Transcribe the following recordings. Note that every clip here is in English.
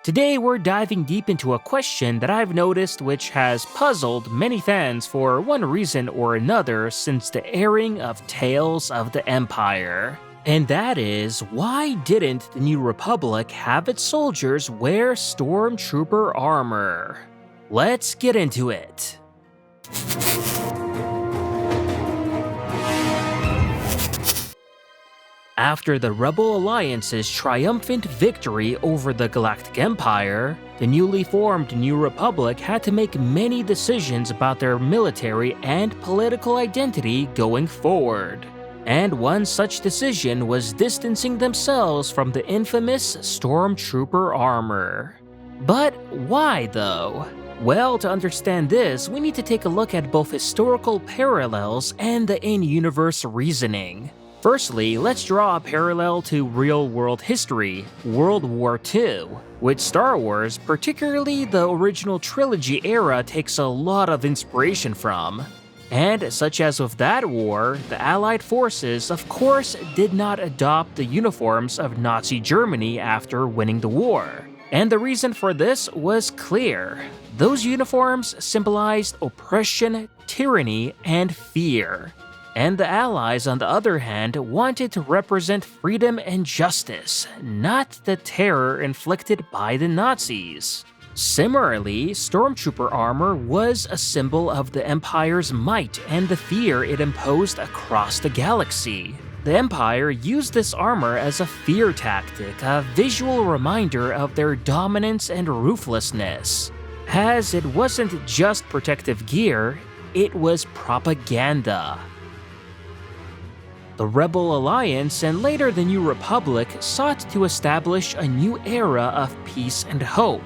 Today we're diving deep into a question that I've noticed which has puzzled many fans for one reason or another since the airing of Tales of the Empire. And that is, why didn't the New Republic have its soldiers wear Stormtrooper armor? Let's get into it. After the Rebel Alliance's triumphant victory over the Galactic Empire, the newly formed New Republic had to make many decisions about their military and political identity going forward. And one such decision was distancing themselves from the infamous Stormtrooper armor. But why though? Well, to understand this, we need to take a look at both historical parallels and the in-universe reasoning. Firstly, let's draw a parallel to real-world history, World War II, which Star Wars, particularly the original trilogy era, takes a lot of inspiration from. And such as with that war, the Allied forces of course did not adopt the uniforms of Nazi Germany after winning the war. And the reason for this was clear. Those uniforms symbolized oppression, tyranny, and fear. And the Allies, on the other hand, wanted to represent freedom and justice, not the terror inflicted by the Nazis. Similarly, Stormtrooper armor was a symbol of the Empire's might and the fear it imposed across the galaxy. The Empire used this armor as a fear tactic, a visual reminder of their dominance and ruthlessness. As it wasn't just protective gear, it was propaganda. The Rebel Alliance and later the New Republic sought to establish a new era of peace and hope.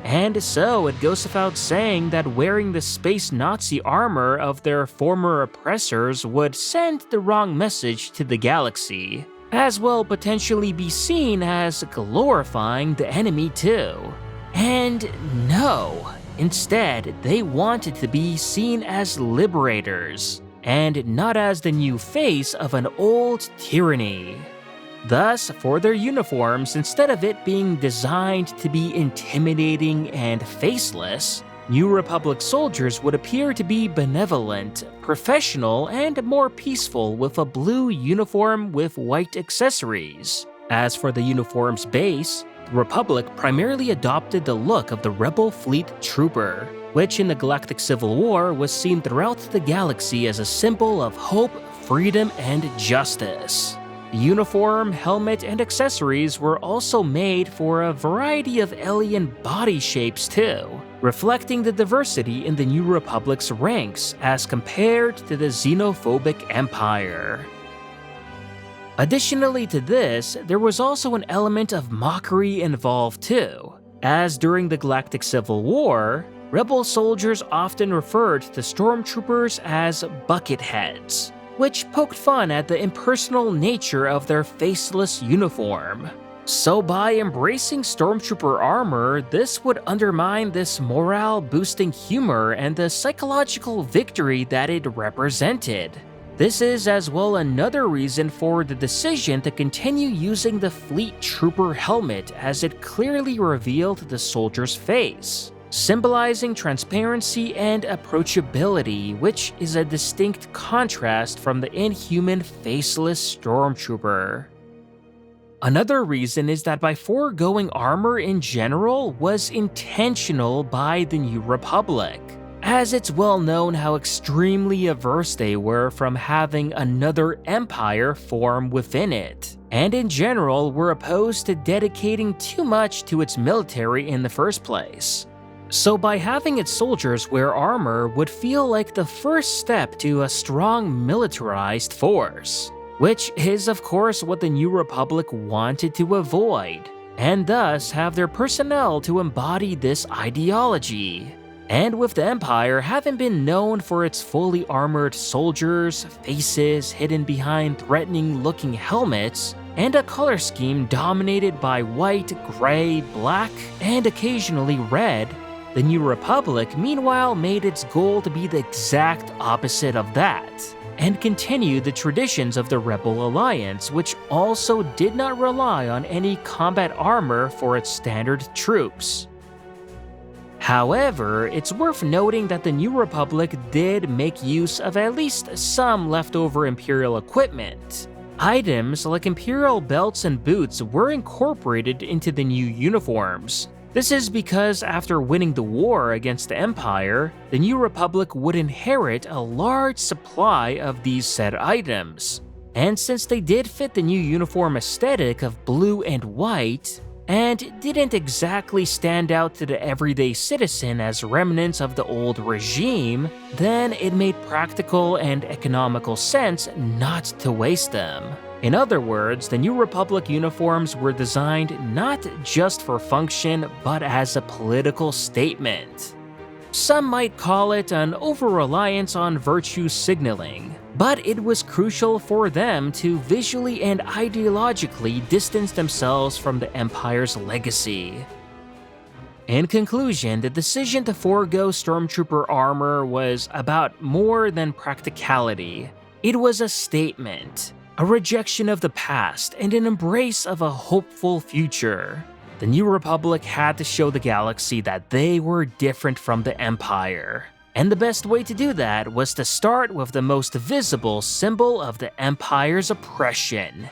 And so it goes without saying that wearing the space Nazi armor of their former oppressors would send the wrong message to the galaxy, as well potentially be seen as glorifying the enemy too. And no, instead they wanted to be seen as liberators, and not as the new face of an old tyranny. Thus, for their uniforms, instead of it being designed to be intimidating and faceless, New Republic soldiers would appear to be benevolent, professional, and more peaceful with a blue uniform with white accessories. As for the uniform's base, the Republic primarily adopted the look of the Rebel Fleet Trooper, which in the Galactic Civil War was seen throughout the galaxy as a symbol of hope, freedom, and justice. The uniform, helmet, and accessories were also made for a variety of alien body shapes too, reflecting the diversity in the New Republic's ranks as compared to the xenophobic Empire. Additionally to this, there was also an element of mockery involved too, as during the Galactic Civil War, Rebel soldiers often referred to Stormtroopers as bucketheads, which poked fun at the impersonal nature of their faceless uniform. So by embracing Stormtrooper armor, this would undermine this morale-boosting humor and the psychological victory that it represented. This is as well another reason for the decision to continue using the Fleet Trooper helmet, as it clearly revealed the soldier's face, symbolizing transparency and approachability, which is a distinct contrast from the inhuman faceless Stormtrooper. Another reason is that by foregoing armor in general was intentional by the New Republic, as it's well known how extremely averse they were from having another empire form within it, and in general were opposed to dedicating too much to its military in the first place. So by having its soldiers wear armor would feel like the first step to a strong militarized force, which is of course what the New Republic wanted to avoid, and thus have their personnel to embody this ideology. And with the Empire having been known for its fully armored soldiers, faces hidden behind threatening-looking helmets, and a color scheme dominated by white, gray, black, and occasionally red, the New Republic meanwhile made its goal to be the exact opposite of that. and continue the traditions of the Rebel Alliance, which also did not rely on any combat armor for its standard troops. However, it's worth noting that the New Republic did make use of at least some leftover Imperial equipment. Items like Imperial belts and boots were incorporated into the new uniforms. This is because after winning the war against the Empire, the New Republic would inherit a large supply of these said items. And since they did fit the new uniform aesthetic of blue and white, and didn't exactly stand out to the everyday citizen as remnants of the old regime, then it made practical and economical sense not to waste them. In other words, the New Republic uniforms were designed not just for function, but as a political statement. Some might call it an over-reliance on virtue signaling, but it was crucial for them to visually and ideologically distance themselves from the Empire's legacy. In conclusion, the decision to forego Stormtrooper armor was about more than practicality. It was a statement, a rejection of the past, and an embrace of a hopeful future. The New Republic had to show the galaxy that they were different from the Empire. And the best way to do that was to start with the most visible symbol of the Empire's oppression: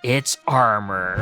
its armor.